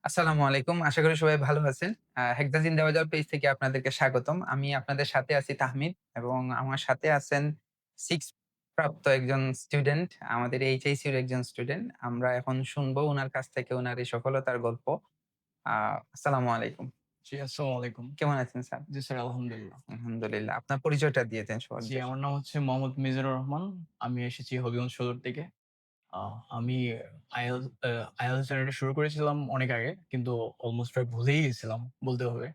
আসসালামু আলাইকুম। আশা করি সবাই ভালো আছেন। হেক্সাজিন দেওয়াজার পেজ থেকে আপনাদেরকে স্বাগতম। আমি আপনাদের সাথে আছি তাহমিদ এবং আমার সাথে আছেন 6 প্রাপ্ত একজন স্টুডেন্ট, আমাদের এইচএসসির একজন স্টুডেন্ট। আমরা এখন শুনবো উনার কাছ থেকে উনার এই সফলতার গল্প। আ আসসালামু আলাইকুম। জি, আসসালামু আলাইকুম। কেমন আছেন স্যার? জি, স্যার আলহামদুলিল্লাহ। আলহামদুলিল্লাহ। আপনার পরিচয়টা দিয়ে দেন জি, সবার। আমার নাম হচ্ছে মোহাম্মদ মিজানুর রহমান। আমি এসেছি হবিগঞ্জ সদর থেকে। আ আমি IELTS IELTS জার্নিটা শুরু করেছিলাম অনেক আগে। কিন্তু অলমোস্ট প্রায় ভুলেই গেছিলাম বলতে হবে।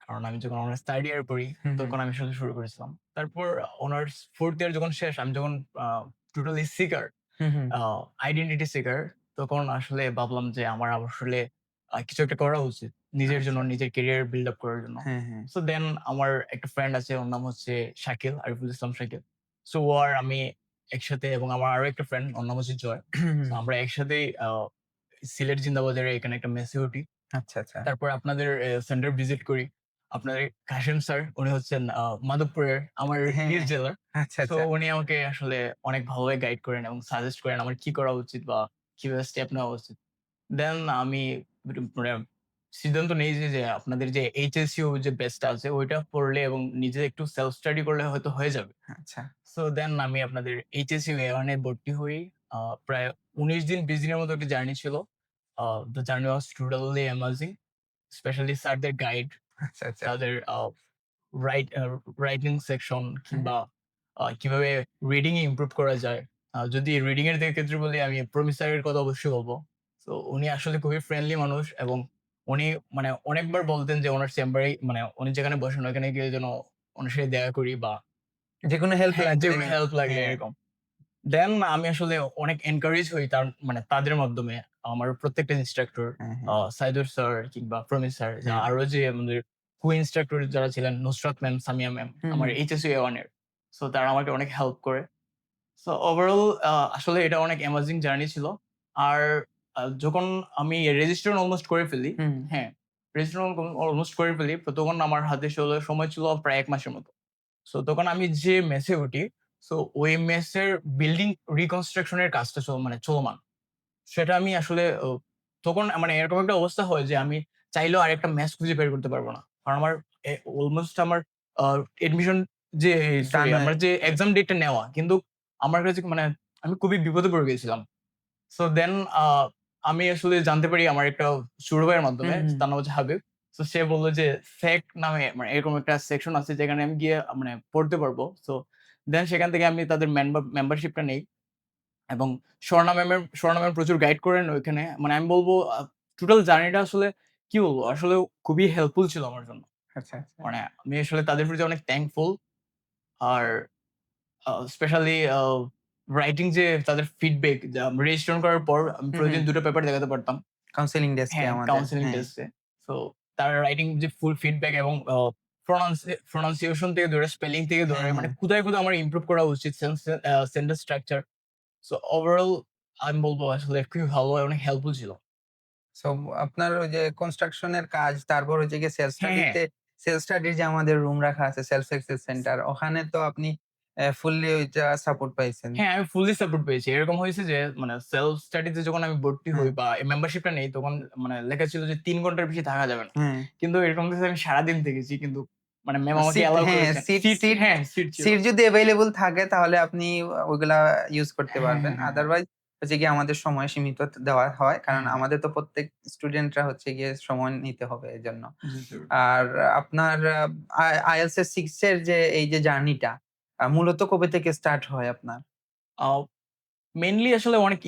কারণ আমি যখন অনার্স 3rd ইয়ারে পড়ি, হুম, হুম। তখন আমি আসলে শুরু করেছিলাম। তারপর অনার্স 4th ইয়ার যখন শেষ, আমি যখন আ টোটালি সিকার, হুম, হুম। আ আইডেন্টিটি সিকার, তখন আসলে ভাবলাম যে আমার আসলে কিছু একটা করা উচিত। নিজের জন্য, আচ্ছা। নিজের ক্যারিয়ার বিল্ড আপ করার জন্য। হ্যাঁ, হ্যাঁ। সো দেন আমার একটা ফ্রেন্ড আছে, ওর নাম হচ্ছে শাকিল, আরিফুল ইসলাম শাকিল। সো ও আর আমি একসাথে, এবং আমার আরো একটা ফ্রেন্ড, ওর নাম হচ্ছে জয়। হুম, সো হুম। আমরা একসাথেই সিলেট জিন্দাবাজারে এখানে একটা মেসে উঠি। আচ্ছা, আচ্ছা। তারপর আপনাদের সেন্টার ভিজিট করি। আপনাদের কাশেম স্যার, উনি হচ্ছেন মাধবপুরের, আমার হ্যাঁ, নিজ হ্যাঁ। জেলার। আচ্ছা, সো আচ্ছা। উনি আমাকে আসলে অনেক ভালোভাবে গাইড করেন এবং সাজেস্ট করেন আমার কি করা উচিত বা কিভাবে স্টেপ নেওয়া উচিত। দেন আমি মানে সিদ্ধান্ত নেই যে আপনাদের যে HSU যে বেসটা আছে ওইটা পড়লে এবং নিজে একটু সেলফ স্টাডি করলে হয়তো হয়ে যাবে। আচ্ছা। সো দেন আমি আপনাদের HSU A1 এ ভর্তি হই। প্রায় ১৯ দিন ২০ দিনের মতো একটা জার্নি ছিল। The journey was totally amazing. Specially স্যারদের গাইড, আচ্ছা, আচ্ছা। তাদের রাইট রাইটিং সেকশন, হ্যাঁ। কিংবা কিভাবে রিডিং এ ইমপ্রুভ করা যায়। যদি রিডিং এর ক্ষেত্রে বলি, আমি প্রমিস স্যারের কথা অবশ্যই বলব। সো উনি আসলে খুবই ফ্রেন্ডলি মানুষ, এবং উনি মানে অনেকবার বলতেন যে উনার চেম্বারেই, মানে উনি যেখানে বসেন ওখানে গিয়ে যেন উনার সাথে দেখা করি, বা যেকোনো হেল্প হ্যাঁ, লাগলে যেকোনো হেল্প লাগলে হ্যাঁ, এরকম। দেন আমি আসলে অনেক এনকারেজ হই তাদের মাধ্যমে। আমার প্রত্যেকটা ইন্সট্রাক্টর, হ্যাঁ, হ্যাঁ। সাইদুর স্যার কিংবা প্রমিস স্যার, হ্যাঁ। আরো যে আমাদের ইন্সট্রাক্টর যারা ছিলেন, নুসরাত ম্যাম, সামিয়া ম্যাম, হুম, আমার হুম। HSU A1 এর। সো তারা আমাকে অনেক হেল্প করে। সো ওভারঅল আসলে এটা অনেক অ্যামেজিং জার্নি ছিল। আর যখন আমি রেজিস্ট্রেশন অলমোস্ট করে ফেলি, হুম। হ্যাঁ, রেজিস্ট্রেশন অলমোস্ট করে ফেলি। তো তখন আমার হাতে সময় ছিল প্রায় ১ মাসের মতো। সো তখন আমি যে মেসে উঠি, সো ওই মেসের বিল্ডিং রিকনস্ট্রাকশন এর কাজটা চলমান। সেটা আমি আসলে তখন মানে এরকম একটা অবস্থা হয় যে আমি চাইলেও আরেকটা মেস খুঁজে বের করতে পারব না। কারণ আমার অলমোস্ট আমার আ এডমিশন যে ডান সরি হয়ে আমার যে এক্সাম ডেটটা নেওয়া, কিন্তু আমার কাছে মানে আমি খুবই বিপদে পড়ে গেছিলাম। সো দেন আ আমি আসলে জানতে পারি আমার একটা ছোট ভাইয়ের মাধ্যমে, হুম, হুম। তার নাম হচ্ছে হাবিব। সো সে বলল যে ফেক নামে মানে এরকম একটা সেকশন আছে যেখানে আমি গিয়ে মানে পড়তে পারবো। সো দেন সেখান থেকে আমি তাদের মেম্বারশিপটা নেই, এবং স্বর্ণা ম্যাম প্রচুর গাইড করেন ওইখানে। মানে আমি বলব টোটাল জার্নিটা আসলে কি বলবো? আসলে খুবই হেল্পফুল ছিল আমার জন্য। আচ্ছা, আচ্ছা। মানে আমি আসলে তাদের প্রতি অনেক থ্যাঙ্কফুল। আর স্পেশালি রাইটিং যে তাদের ফিডব্যাক, রেজিস্ট্রেশন করার পর আমি হুম, হুম। প্রতিদিন ২ টা পেপার দেখাতে পারতাম। কাউন্সেলিং ডেস্কে হ্যাঁ, আমাদের। কাউন্সেলিং হ্যাঁ। টেস্টে। সো তার রাইটিং যে ফুল ফিডব্যাক, এবং প্রনাউন্সিয়েশন থেকে ধরে, স্পেলিং থেকে হ্যাঁ, ধরে, মানে হ্যাঁ। কোথায় আমার ইমপ্রুভ করা উচিত, সেন্টেন্স স্ট্রাকচার। সো ওভারঅল আমি বলব আসলে খুবই ভালো, অনেক হেল্পফুল ছিল। সো আপনার ওই যে কনস্ট্রাকশন এর কাজ, তারপর হচ্ছে গিয়ে হ্যাঁ, হ্যাঁ। সেলফ স্টাডির যে আমাদের রুম রাখা আছে সেলফ সাকসেস সেন্টার, ওখানে তো আপনি ফুললি ওইটা সাপোর্ট পাইছেন। হ্যাঁ, আমি ফুললি সাপোর্ট পেয়েছি। এরকম হয়েছে যে মানে সেলফ স্টাডিতে যখন আমি ভর্তি হই হ্যাঁ, বা মেম্বারশিপটা নেই, তখন মানে লেখা ছিল যে ৩ ঘন্টার বেশি থাকা যাবে না। হ্যাঁ। কিন্তু এরকম হইছে আমি সারাদিন থেকেছি। কিন্তু মানে ম্যাম আমাকে সিট এলাও হ্যাঁ, করেছেন। সিট সিট হ্যাঁ, সিট ছিল। সিট যদি এভেইলেবল থাকে তাহলে আপনি ওইগুলা ইউজ করতে হ্যাঁ, পারবেন। হ্যাঁ, হ্যাঁ, হ্যাঁ। আদারওয়াইজ হচ্ছে গিয়ে আমাদের সময় সীমিত দেওয়া হয়। কারণ হ্যাঁ, হ্যাঁ। আমাদের তো প্রত্যেক স্টুডেন্টরা হচ্ছে গিয়ে সময় নিতে হবে এজন্য। জি, স্যার। আর আপনার IELTS এর 6 এর যে এই যে জার্নিটা মূলত কবে থেকে স্টার্ট হয় আপনার? আ মেইনলি আসলে অনেক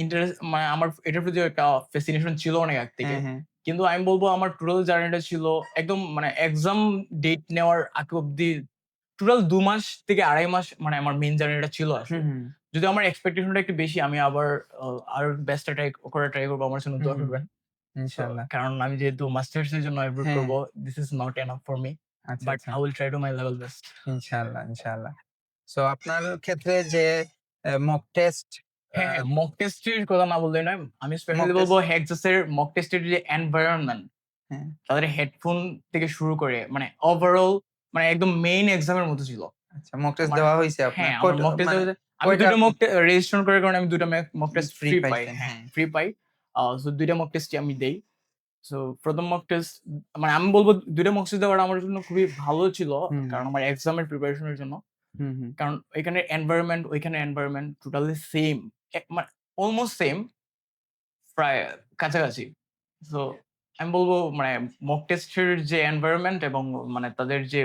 মানে আমার এটার প্রতি একটা ফ্যাসিনেশন ছিল অনেক আগ থেকে। হ্যাঁ, হ্যাঁ। কিন্তু আমি বলব আমার টোটাল জার্নিটা ছিল একদম মানে এক্সাম ডেট নেওয়ার আগ অব্দি টোটাল ২ মাস থেকে ২.৫ মাস, মানে আমার মেইন জার্নিটা ছিল হুম, আসলে। হুম। যদিও আমার এক্সপেকটেশনটা একটু বেশি, আমি আবার আরো বেস্টটা ট্রাই করব। আমার জন্য হুম, দোয়া হুম। করবেন। সো ইনশাআল্লাহ। কারণ আমি যেহেতু মাস্টার্স এর জন্য এফোর্ট হ্যাঁ। করব, this is not enough for me. আচ্ছা, বাট আচ্ছা। I will try to my level best. ইনশাআল্লাহ, ইনশাআল্লাহ। সো আপনার ক্ষেত্রে যে মক টেস্ট আ হ্যাঁ, হ্যাঁ, মক টেস্টের কথা না বললেই নয়। আমি মক স্পেশালি বলব টেস্ট হেক্সাসের মক টেস্টের যে এনভায়রনমেন্ট, হ্যাঁ। তাদের হেডফোন থেকে শুরু করে মানে ওভারঅল মানে একদম মেইন এক্সামের মতো ছিল। আচ্ছা, মক টেস্ট আমার দেওয়া হইছে আপনার? হ্যাঁ, আমার মক টেস্ট মানে দেওয়া হয়েছে। আমি ২ কয়টা টা রেজিস্ট্রেশন করার কারণে আমি ২ টা মক টেস্ট ফ্রি ফ্রি পাই। পাইছেন? হ্যাঁ, হ্যাঁ। ফ্রি পাই। সো ২ টা মক টেস্টই আমি দেই। সো ১ম মক টেস্ট মানে আমি বলব ২ টা মক টেস্ট দেওয়াটা আমার জন্য খুবই ভালো ছিল। হুম, কারণ আমার এক্সামের প্রিপারেশন এর জন্য। হুম, হুম। কারণ এখানে এনভায়রনমেন্ট, ওইখানে এনভায়রনমেন্ট টোটালি সেইম। মানে অলমোস্ট সেইম, প্রায় কাছাকাছি। সো আমি বলব মানে মক টেস্টের যে এনভায়রনমেন্ট এবং মানে তাদের যে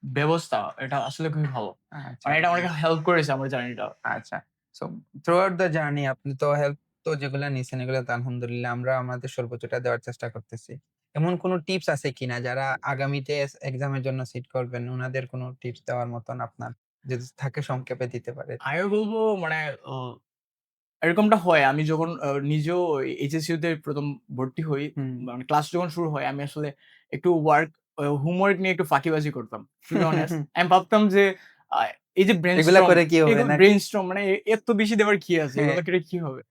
ব্যবস্থা এটা আসলে খুবই ভালো। আচ্ছা, মানে এটা আচ্ছা। আমাকে হেল্প করেছে আমার জার্নিটা। আচ্ছা। So through out the journey আপনি তো হেল্প তো যেগুলা নিছেন এগুলো তো আলহামদুলিল্লাহ আমরা আমাদের সর্বোচ্চটা দেওয়ার চেষ্টা করতেছি। এমন কোন টিপস আছে কিনা যারা আগামীতে এক্সামের জন্য সিট করবেন উনাদের কোন টিপস দেওয়ার মতন আপনার যদি থাকে সংক্ষেপে দিতে পারেন? আমি বলব মানে অ এরকমটা হয়। আমি যখন নিজেও এইচএসইউ তে ১ম ভর্তি হই, হুম। মানে ক্লাস যখন শুরু হয় আমি আসলে একটু হোমওয়ার্ক নিয়ে একটু ফাঁকিবাজি করতাম। টু বি অনেস্ট আমি ভাবতাম যে আ এই যে এগুলা ব্রেইনস্টর্ম, করে কি হবে নাকি? ব্রেইনস্টর্ম মানে এর তো বেশি দেওয়ার কি আছে? হ্যাঁ, এগুলো করে কি হবে?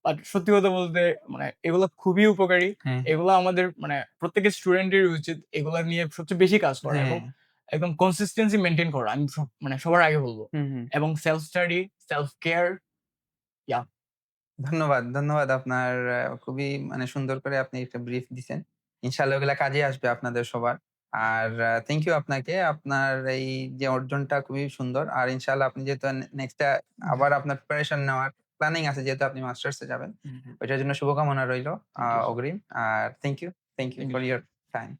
বাট সত্যি কথা বলতে মানে এগুলো খুবই উপকারী। হ্যাঁ, এগুলো আমাদের মানে প্রত্যেকের স্টুডেন্টেরই উচিত এগুলা নিয়ে সবচেয়ে বেশি কাজ করা এবং হ্যাঁ। একদম কনসিস্টেন্সি মেইনটেইন করা। আমি মানে সবার আগে বলব। হুম, হুম। এবং সেলফ স্টাডি, সেলফ কেয়ার, ইয়া। ধন্যবাদ, ধন্যবাদ আপনার খুবই মানে সুন্দর করে আপনি একটা ব্রিফ দিছেন। ইনশাআল্লাহ ওগুলা কাজে আসবে আপনাদের সবার। আর থ্যাংক ইউ আপনাকে। আপনার এই যে অর্জনটা খুবই সুন্দর। আর ইনশাআল্লাহ আপনি যেহেতু নেক্সট আবার আপনার প্রিপারেশন নেওয়ার প্ল্যানিং আছে যেহেতু আপনি মাস্টার্স এ যাবেন। ওইটার জন্য শুভকামনা রইলো থ্যাংক ইউ। অগ্রিম। আর thank you thank you for so your much. Time.